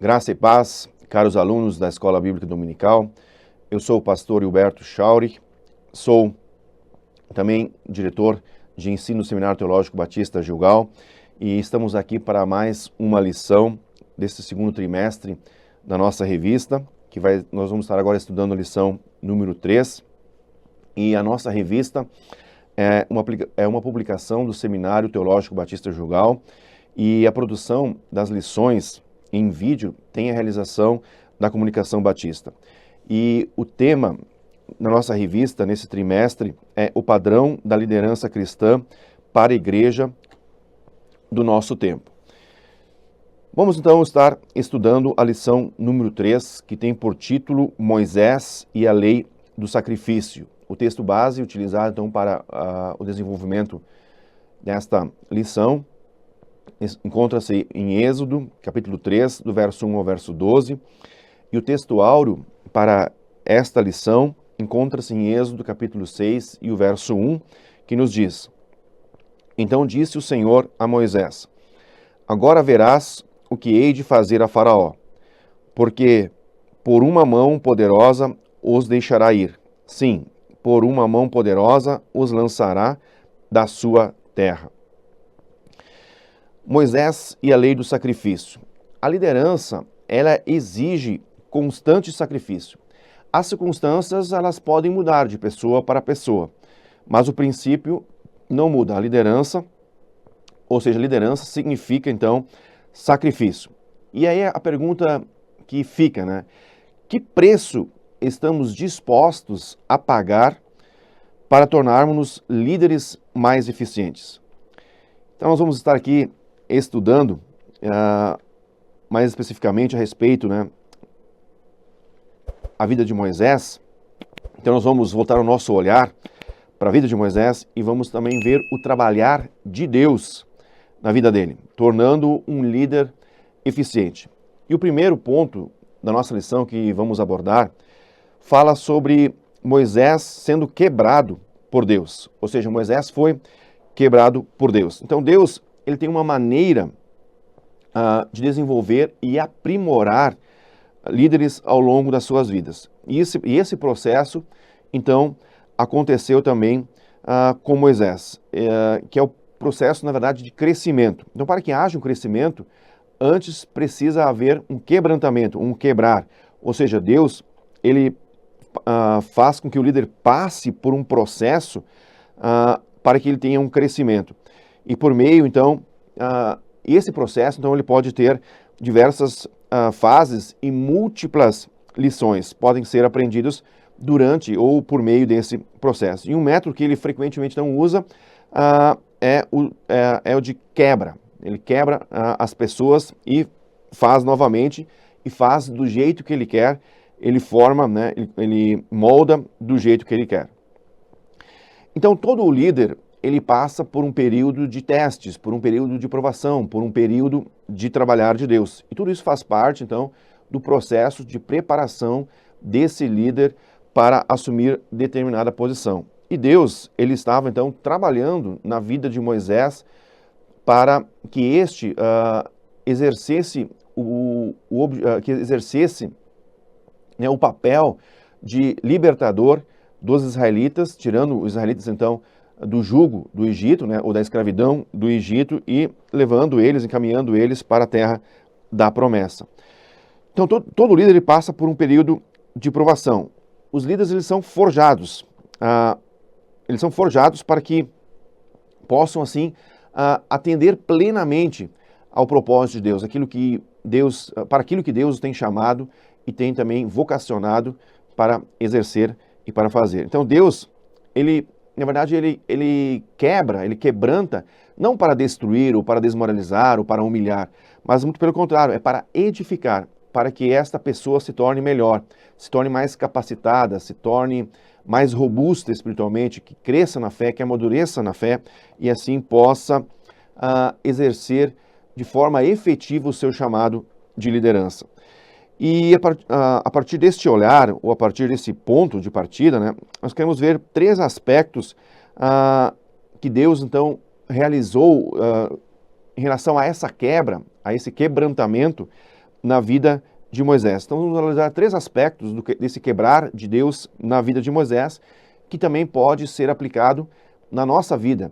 Graça e paz, caros alunos da Escola Bíblica Dominical. Eu sou o pastor Hilberto Chauri, sou também diretor de ensino no Seminário Teológico Batista Gilgal e estamos aqui para mais uma lição desse segundo trimestre da nossa revista, nós vamos estar agora estudando a lição número 3, e a nossa revista é uma publicação do Seminário Teológico Batista Gilgal, e a produção das lições em vídeo tem a realização da Comunicação Batista. E o tema na nossa revista, nesse trimestre, é o padrão da liderança cristã para a igreja do nosso tempo. Vamos então estar estudando a lição número 3, que tem por título Moisés e a Lei do Sacrifício. O texto base utilizado então para o desenvolvimento desta lição encontra-se em Êxodo, capítulo 3, do verso 1 ao verso 12, e o texto áureo para esta lição encontra-se em Êxodo, capítulo 6, e o verso 1, que nos diz: Então disse o Senhor a Moisés: Agora verás o que hei de fazer a Faraó, porque por uma mão poderosa os deixará ir. Sim, por uma mão poderosa os lançará da sua terra. Moisés e a lei do sacrifício. A liderança, ela exige constante sacrifício. As circunstâncias, elas podem mudar de pessoa para pessoa, mas o princípio não muda. A liderança, ou seja, liderança significa, então, sacrifício. E aí a pergunta que fica, né? Que preço estamos dispostos a pagar para tornarmos-nos líderes mais eficientes? Então, nós vamos estar aqui estudando mais especificamente a respeito, né, a vida de Moisés. Então nós vamos voltar o nosso olhar para a vida de Moisés e vamos também ver o trabalhar de Deus na vida dele, tornando um líder eficiente. E o primeiro ponto da nossa lição que vamos abordar fala sobre Moisés sendo quebrado por Deus, ou seja, Moisés foi quebrado por Deus. Então Deus, ele tem uma maneira de desenvolver e aprimorar líderes ao longo das suas vidas. E esse processo, então, aconteceu também com Moisés, que é o processo, na verdade, de crescimento. Então, para que haja um crescimento, antes precisa haver um quebrantamento, um quebrar. Ou seja, Deus, ele faz com que o líder passe por um processo para que ele tenha um crescimento. E por meio, então, esse processo, então, ele pode ter diversas fases e múltiplas lições podem ser aprendidas durante ou por meio desse processo. E um método que ele frequentemente não usa é o de quebra. Ele quebra as pessoas e faz novamente, e faz do jeito que ele quer, ele forma, né, ele molda do jeito que ele quer. Então, todo líder, ele passa por um período de testes, por um período de provação, por um período de trabalhar de Deus. E tudo isso faz parte, então, do processo de preparação desse líder para assumir determinada posição. E Deus, ele estava, então, trabalhando na vida de Moisés para que este exercesse o papel de libertador dos israelitas, tirando os israelitas, então, do jugo do Egito, né, ou da escravidão do Egito, e levando eles, encaminhando eles para a terra da promessa. Então, todo líder ele passa por um período de provação. Os líderes, eles são forjados. Eles são forjados para que possam, assim, atender plenamente ao propósito de Deus, para aquilo que Deus tem chamado e tem também vocacionado para exercer e para fazer. Então, Deus, na verdade, ele quebranta, não para destruir, ou para desmoralizar, ou para humilhar, mas muito pelo contrário, é para edificar, para que esta pessoa se torne melhor, se torne mais capacitada, se torne mais robusta espiritualmente, que cresça na fé, que amadureça na fé, e assim possa exercer de forma efetiva o seu chamado de liderança. E a partir deste olhar, ou a partir desse ponto de partida, né, nós queremos ver três aspectos que Deus, então, realizou em relação a essa quebra, a esse quebrantamento, na vida de Moisés. Então vamos analisar 3 aspectos desse quebrar de Deus na vida de Moisés, que também pode ser aplicado na nossa vida,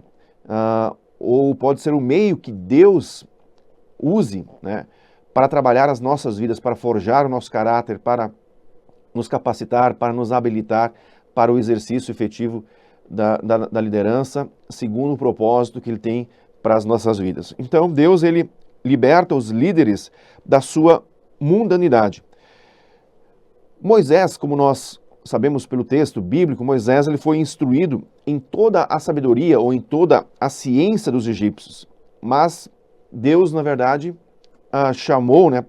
ou pode ser o meio que Deus use, né, para trabalhar as nossas vidas, para forjar o nosso caráter, para nos capacitar, para nos habilitar para o exercício efetivo da liderança, segundo o propósito que Ele tem para as nossas vidas. Então Deus, Ele liberta os líderes da sua mundanidade. Moisés, como nós sabemos pelo texto bíblico, Moisés ele foi instruído em toda a sabedoria ou em toda a ciência dos egípcios. Mas Deus, na verdade, chamou, né,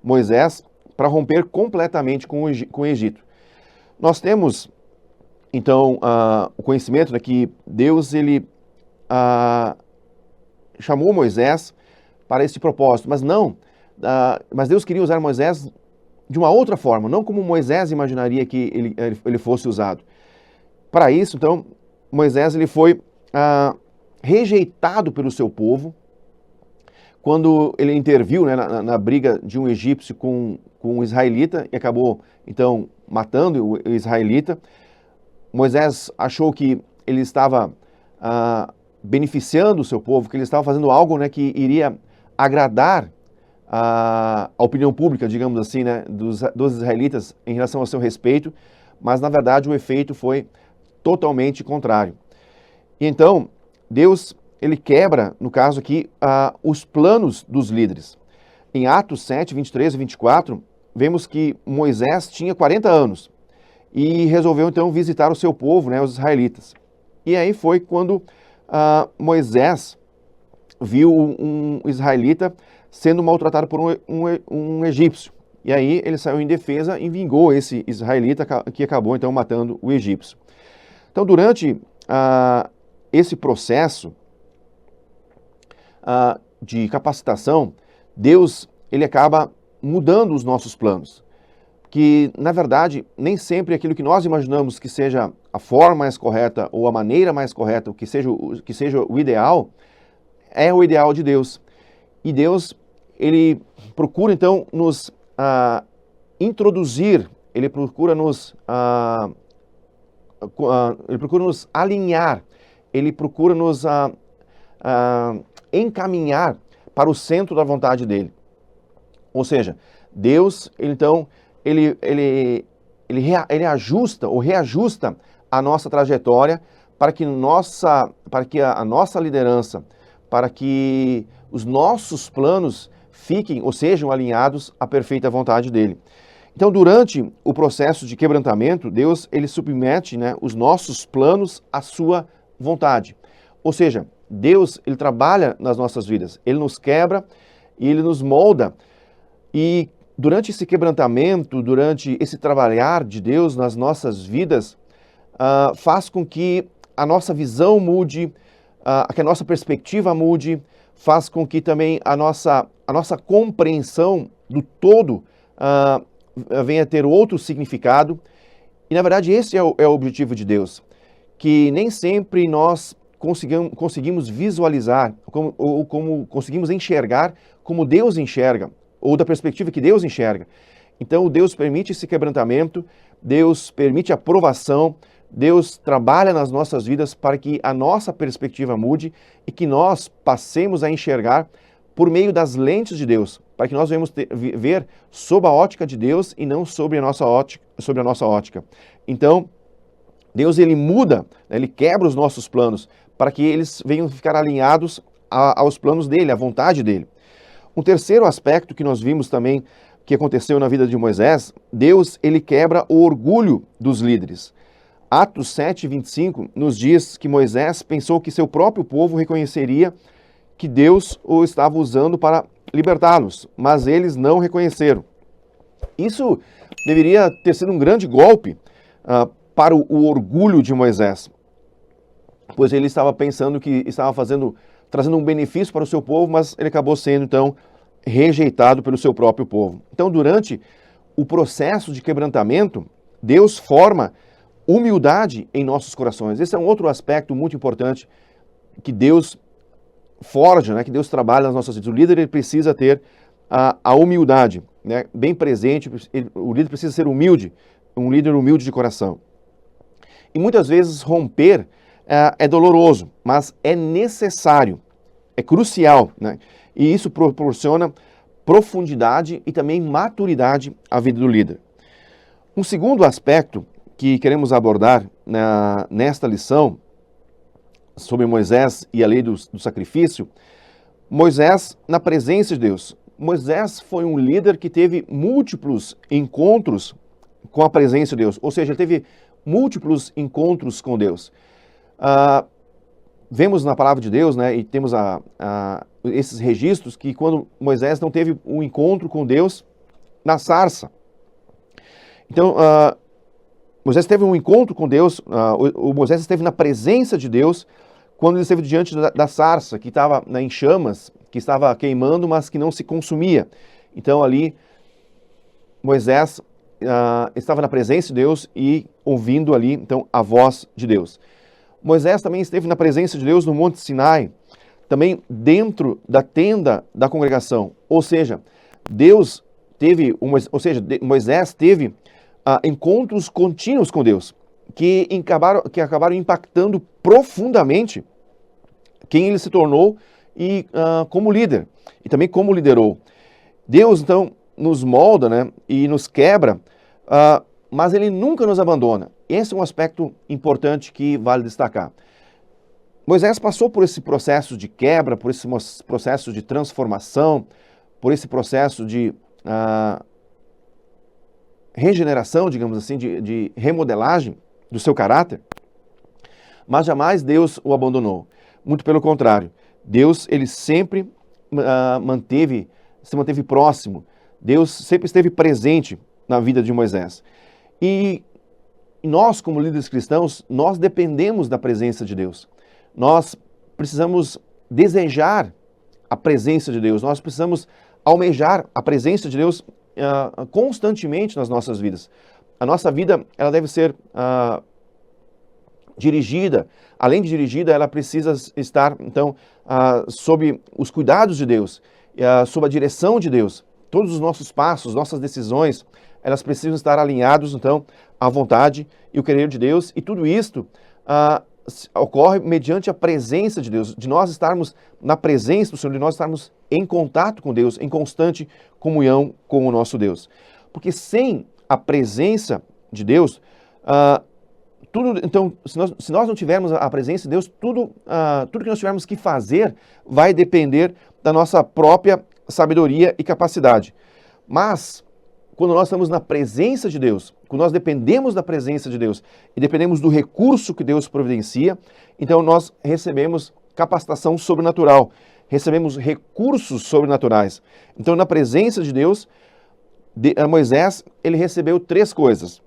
Moisés para romper completamente com o Egito. Nós temos, então, o conhecimento de que Deus ele chamou Moisés para esse propósito, mas Deus queria usar Moisés de uma outra forma, não como Moisés imaginaria que ele fosse usado. Para isso, então, Moisés ele foi rejeitado pelo seu povo, quando ele interviu, né, na briga de um egípcio com um israelita e acabou, então, matando o israelita. Moisés achou que ele estava beneficiando o seu povo, que ele estava fazendo algo, né, que iria agradar a opinião pública, digamos assim, né, dos israelitas em relação ao seu respeito, mas na verdade o efeito foi totalmente contrário. E então, Deus, ele quebra, no caso aqui, os planos dos líderes. Em Atos 7, 23 e 24, vemos que Moisés tinha 40 anos e resolveu então visitar o seu povo, né, os israelitas. E aí foi quando Moisés viu um israelita sendo maltratado por um egípcio. E aí ele saiu em defesa e vingou esse israelita que acabou então matando o egípcio. Então durante esse processo de capacitação, Deus ele acaba mudando os nossos planos. Que na verdade nem sempre aquilo que nós imaginamos que seja a forma mais correta ou a maneira mais correta, que seja o ideal, é o ideal de Deus. E Deus, ele procura então nos introduzir, ele procura nos alinhar, ele procura nos encaminhar para o centro da vontade dele. Ou seja, Deus, então, ele ajusta ou reajusta a nossa trajetória para que a nossa liderança, para que os nossos planos fiquem ou sejam alinhados à perfeita vontade dele. Então, durante o processo de quebrantamento, Deus ele submete, né, os nossos planos à sua vontade. Ou seja, Deus ele trabalha nas nossas vidas, ele nos quebra e ele nos molda. E durante esse quebrantamento, durante esse trabalhar de Deus nas nossas vidas, faz com que a nossa visão mude, que a nossa perspectiva mude, faz com que também a nossa compreensão do todo venha a ter outro significado. E, na verdade, esse é o objetivo de Deus, que nem sempre nós conseguimos visualizar, ou como conseguimos enxergar como Deus enxerga, ou da perspectiva que Deus enxerga. Então, Deus permite esse quebrantamento, Deus permite a provação, Deus trabalha nas nossas vidas para que a nossa perspectiva mude e que nós passemos a enxergar por meio das lentes de Deus, para que nós venhamos ver sob a ótica de Deus e não sobre a nossa ótica. Então, Deus ele muda, né, ele quebra os nossos planos para que eles venham ficar alinhados aos planos dele, à vontade dele. Um terceiro aspecto que nós vimos também que aconteceu na vida de Moisés, Deus ele quebra o orgulho dos líderes. Atos 7, 25 nos diz que Moisés pensou que seu próprio povo reconheceria que Deus o estava usando para libertá-los, mas eles não reconheceram. Isso deveria ter sido um grande golpe para o orgulho de Moisés, pois ele estava pensando que estava trazendo um benefício para o seu povo, mas ele acabou sendo, então, rejeitado pelo seu próprio povo. Então, durante o processo de quebrantamento, Deus forma humildade em nossos corações. Esse é um outro aspecto muito importante que Deus forja, né, que Deus trabalha nas nossas vidas. O líder ele precisa ter a humildade, né, bem presente. O líder precisa ser humilde, um líder humilde de coração. E muitas vezes romper é doloroso, mas é necessário, é crucial, né? E isso proporciona profundidade e também maturidade à vida do líder. Um segundo aspecto que queremos abordar nesta lição sobre Moisés e a lei do sacrifício, Moisés na presença de Deus. Moisés foi um líder que teve múltiplos encontros com a presença de Deus, ou seja, ele teve múltiplos encontros com Deus. Vemos na palavra de Deus, né, e temos esses registros que quando Moisés não teve um encontro com Deus na sarça. Então, Moisés teve um encontro com Deus, o Moisés esteve na presença de Deus quando ele esteve diante da sarça, que estava em chamas, que estava queimando, mas que não se consumia. Então, ali, Moisés estava na presença de Deus e ouvindo ali, então, a voz de Deus. Moisés também esteve na presença de Deus no Monte Sinai, também dentro da tenda da congregação. Ou seja, Moisés teve encontros contínuos com Deus, que acabaram impactando profundamente quem ele se tornou e como líder, e também como liderou. Deus, então, nos molda, né, e nos quebra, mas ele nunca nos abandona. Esse é um aspecto importante que vale destacar. Moisés passou por esse processo de quebra, por esse processo de transformação, por esse processo de regeneração, digamos assim, de remodelagem do seu caráter, mas jamais Deus o abandonou. Muito pelo contrário, Deus ele sempre se manteve próximo. Deus sempre esteve presente na vida de Moisés. E nós, como líderes cristãos, nós dependemos da presença de Deus. Nós precisamos desejar a presença de Deus. Nós precisamos almejar a presença de Deus constantemente nas nossas vidas. A nossa vida ela deve ser dirigida. Além de dirigida, ela precisa estar, então, sob os cuidados de Deus, sob a direção de Deus. Todos os nossos passos, nossas decisões, elas precisam estar alinhados, então, à vontade e o querer de Deus. E tudo isto ocorre mediante a presença de Deus, de nós estarmos na presença do Senhor, de nós estarmos em contato com Deus, em constante comunhão com o nosso Deus. Porque sem a presença de Deus, então, se nós não tivermos a presença de Deus, tudo que nós tivermos que fazer vai depender da nossa própria sabedoria e capacidade. Mas, quando nós estamos na presença de Deus, quando nós dependemos da presença de Deus e dependemos do recurso que Deus providencia, então nós recebemos capacitação sobrenatural, recebemos recursos sobrenaturais. Então, na presença de Deus, Moisés, ele recebeu 3 coisas.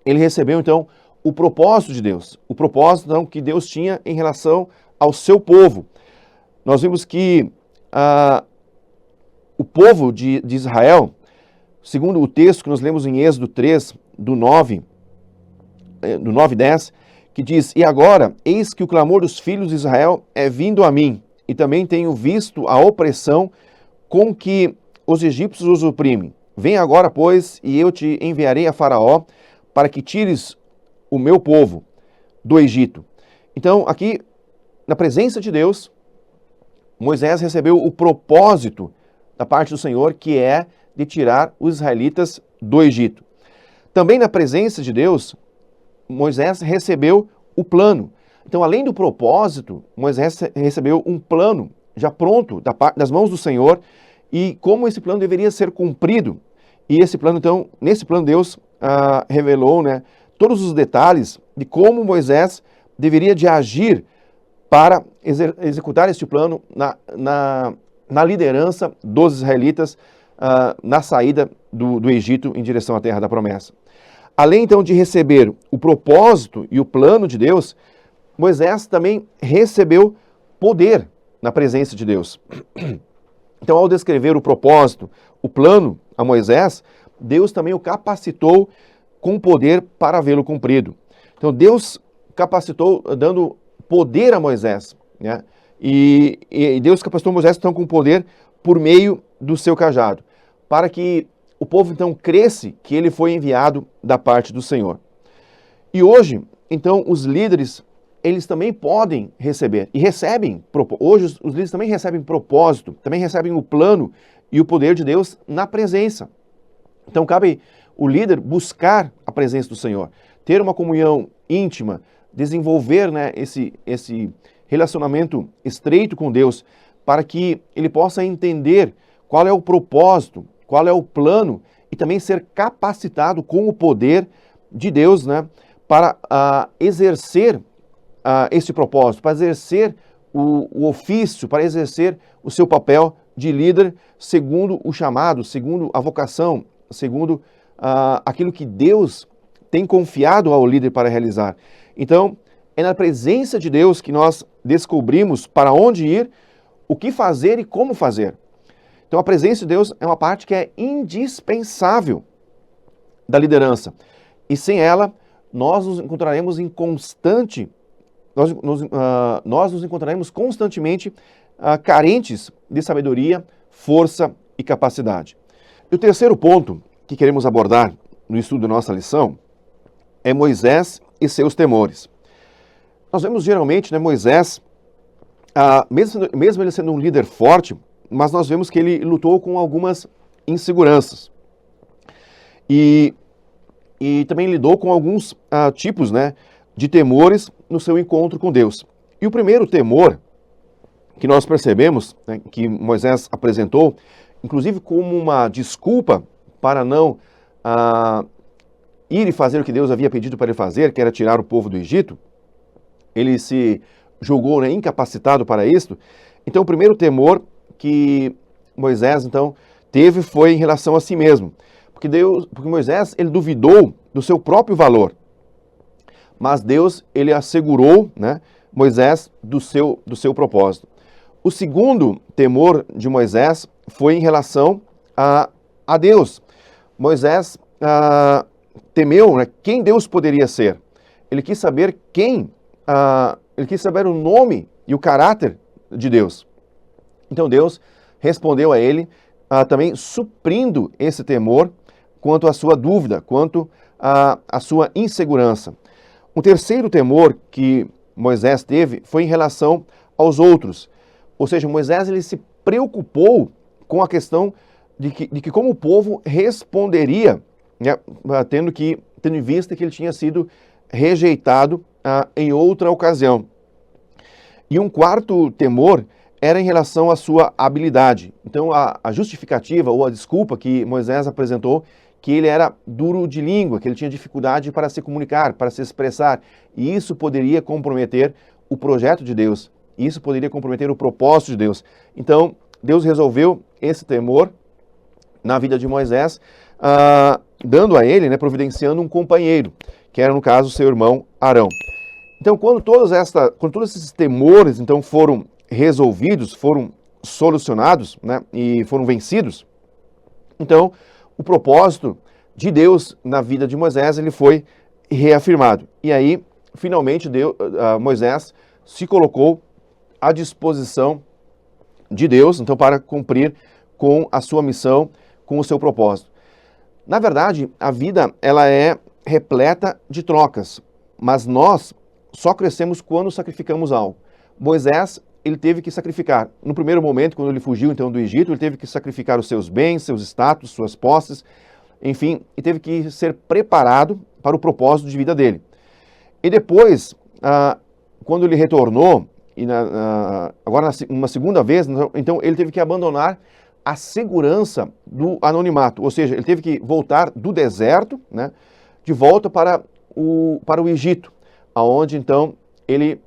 Ele recebeu, então, o propósito de Deus, o propósito então, que Deus tinha em relação ao seu povo. Nós vimos que o povo de Israel, segundo o texto que nós lemos em Êxodo 3, do 9 e 10, que diz: "E agora, eis que o clamor dos filhos de Israel é vindo a mim, e também tenho visto a opressão com que os egípcios os oprimem. Vem agora, pois, e eu te enviarei a Faraó, para que tires o meu povo do Egito." Então, aqui, na presença de Deus, Moisés recebeu o propósito da parte do Senhor, que é de tirar os israelitas do Egito. Também na presença de Deus, Moisés recebeu o plano. Então, além do propósito, Moisés recebeu um plano já pronto das mãos do Senhor e como esse plano deveria ser cumprido. E esse plano, então, nesse plano Deus revelou, né, todos os detalhes de como Moisés deveria de agir para executar este plano na liderança dos israelitas na saída do Egito em direção à terra da promessa. Além então de receber o propósito e o plano de Deus, Moisés também recebeu poder na presença de Deus. Então, ao descrever o propósito, o plano a Moisés, Deus também o capacitou com poder para vê-lo cumprido. Então, Deus capacitou dando poder a Moisés, né? E Deus capacitou Moisés então com poder por meio do seu cajado, para que o povo então cresce que ele foi enviado da parte do Senhor. E hoje, então, os líderes, eles também podem receber, e recebem, hoje os líderes também recebem propósito, também recebem o plano e o poder de Deus na presença. Então cabe o líder buscar a presença do Senhor, ter uma comunhão íntima, desenvolver, né, esse relacionamento estreito com Deus, para que ele possa entender qual é o propósito, qual é o plano, e também ser capacitado com o poder de Deus, né, para exercer esse propósito, para exercer o ofício, para exercer o seu papel de líder segundo o chamado, segundo a vocação, segundo aquilo que Deus tem confiado ao líder para realizar. Então, é na presença de Deus que nós descobrimos para onde ir, o que fazer e como fazer. Então, a presença de Deus é uma parte que é indispensável da liderança. E sem ela, nós nos encontraremos em constante, nós nos encontraremos constantemente carentes de sabedoria, força e capacidade. E o terceiro ponto que queremos abordar no estudo da nossa lição é Moisés e seus temores. Nós vemos geralmente, né, Moisés, mesmo ele sendo um líder forte, mas nós vemos que ele lutou com algumas inseguranças. E também lidou com alguns tipos, né, de temores no seu encontro com Deus. E o primeiro temor que nós percebemos, né, que Moisés apresentou, inclusive como uma desculpa para não ir e fazer o que Deus havia pedido para ele fazer, que era tirar o povo do Egito, ele se julgou, né, incapacitado para isso. Então o primeiro temor que Moisés então teve foi em relação a si mesmo, porque Moisés ele duvidou do seu próprio valor, mas Deus ele assegurou, né, Moisés do seu propósito. O segundo temor de Moisés foi em relação a Deus. Moisés temeu, né, quem Deus poderia ser. Ele quis saber ele quis saber o nome e o caráter de Deus. Então Deus respondeu a ele também suprindo esse temor quanto à sua dúvida, quanto à sua insegurança. O terceiro temor que Moisés teve foi em relação aos outros. Ou seja, Moisés ele se preocupou com a questão de que como o povo responderia, né, tendo em vista que ele tinha sido rejeitado em outra ocasião. E um quarto temor era em relação à sua habilidade. Então a justificativa ou a desculpa que Moisés apresentou, que ele era duro de língua, que ele tinha dificuldade para se comunicar, para se expressar, e isso poderia comprometer o projeto de Deus, isso poderia comprometer o propósito de Deus. Então Deus resolveu esse temor na vida de Moisés, dando a ele, né, providenciando um companheiro, que era no caso seu irmão Arão. Então quando todos esses temores então foram resolvidos, foram solucionados, né, e foram vencidos, então o propósito de Deus na vida de Moisés ele foi reafirmado. E aí, finalmente, Moisés se colocou à disposição de Deus, então, para cumprir com a sua missão, com o seu propósito. Na verdade, a vida ela é repleta de trocas, mas nós só crescemos quando sacrificamos algo. Moisés ele teve que sacrificar. No primeiro momento, quando ele fugiu então do Egito, ele teve que sacrificar os seus bens, seus status, suas posses, enfim, e teve que ser preparado para o propósito de vida dele. E depois, quando ele retornou, agora uma segunda vez, então ele teve que abandonar a segurança do anonimato, ou seja, ele teve que voltar do deserto, né, de volta para o Egito, aonde então ele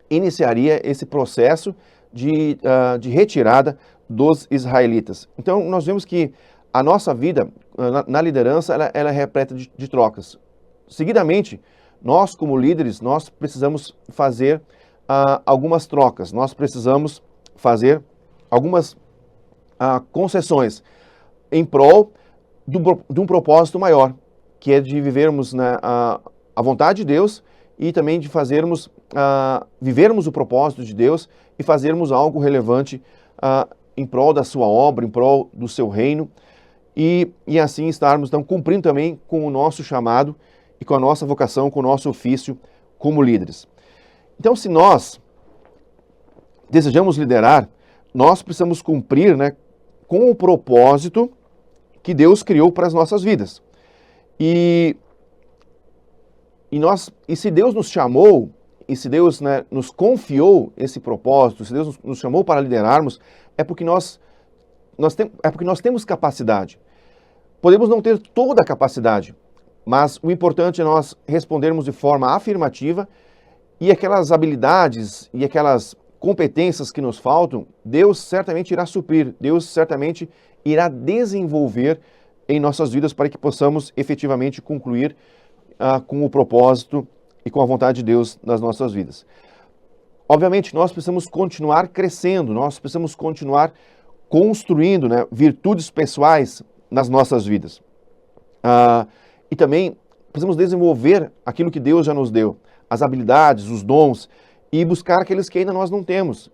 iniciaria esse processo de retirada dos israelitas. Então, nós vemos que a nossa vida na liderança ela é repleta de trocas. Seguidamente, nós como líderes, nós precisamos fazer algumas trocas, nós precisamos fazer algumas concessões em prol de um propósito maior, que é de vivermos, né, a vontade de Deus e também de vivermos o propósito de Deus e fazermos algo relevante em prol da sua obra, em prol do seu reino, e assim estarmos então cumprindo também com o nosso chamado e com a nossa vocação, com o nosso ofício como líderes. Então, se nós desejamos liderar, nós precisamos cumprir, né, com o propósito que Deus criou para as nossas vidas. E se Deus nos chamou, e se Deus, né, nos confiou esse propósito, se Deus nos chamou para liderarmos, é porque nós temos capacidade. Podemos não ter toda a capacidade, mas o importante é nós respondermos de forma afirmativa, e aquelas habilidades e aquelas competências que nos faltam, Deus certamente irá suprir, Deus certamente irá desenvolver em nossas vidas para que possamos efetivamente concluir com o propósito e com a vontade de Deus nas nossas vidas. Obviamente, nós precisamos continuar crescendo, nós precisamos continuar construindo, né, virtudes pessoais nas nossas vidas. E também precisamos desenvolver aquilo que Deus já nos deu, as habilidades, os dons, e buscar aqueles que ainda nós não temos.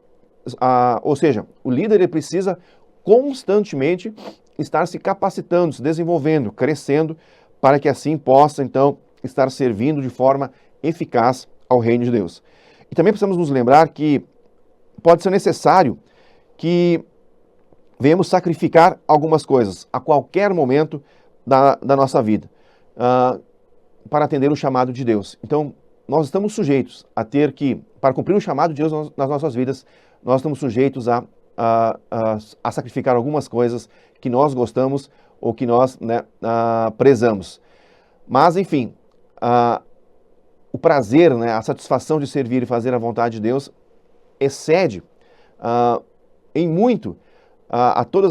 Ou seja, o líder ele precisa constantemente estar se capacitando, se desenvolvendo, crescendo, para que assim possa, então, estar servindo de forma eficaz ao reino de Deus. E também precisamos nos lembrar que pode ser necessário que venhamos sacrificar algumas coisas a qualquer momento da nossa vida, para atender o chamado de Deus. Então, nós estamos sujeitos a ter que, para cumprir o chamado de Deus nas nossas vidas, nós estamos sujeitos a sacrificar algumas coisas que nós gostamos ou que nós, né, prezamos. Mas, enfim, o prazer, né, a satisfação de servir e fazer a vontade de Deus excede em muito a tudo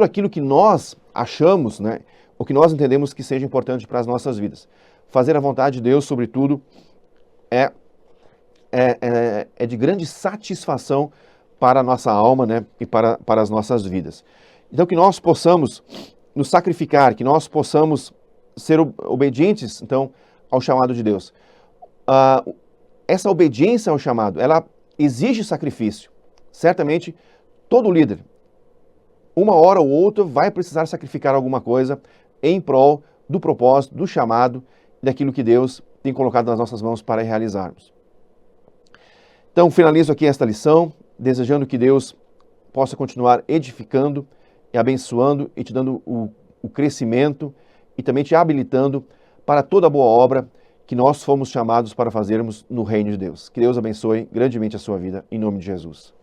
aquilo que nós achamos, né, ou que nós entendemos que seja importante para as nossas vidas. Fazer a vontade de Deus, sobretudo, é de grande satisfação para a nossa alma, né, e para as nossas vidas. Então, que nós possamos nos sacrificar, que nós possamos ser obedientes, então, ao chamado de Deus. Essa obediência ao chamado, ela exige sacrifício. Certamente, todo líder, uma hora ou outra, vai precisar sacrificar alguma coisa em prol do propósito, do chamado, daquilo que Deus tem colocado nas nossas mãos para realizarmos. Então, finalizo aqui esta lição, desejando que Deus possa continuar edificando e abençoando e te dando o crescimento e também te habilitando para toda boa obra que nós fomos chamados para fazermos no reino de Deus. Que Deus abençoe grandemente a sua vida, em nome de Jesus.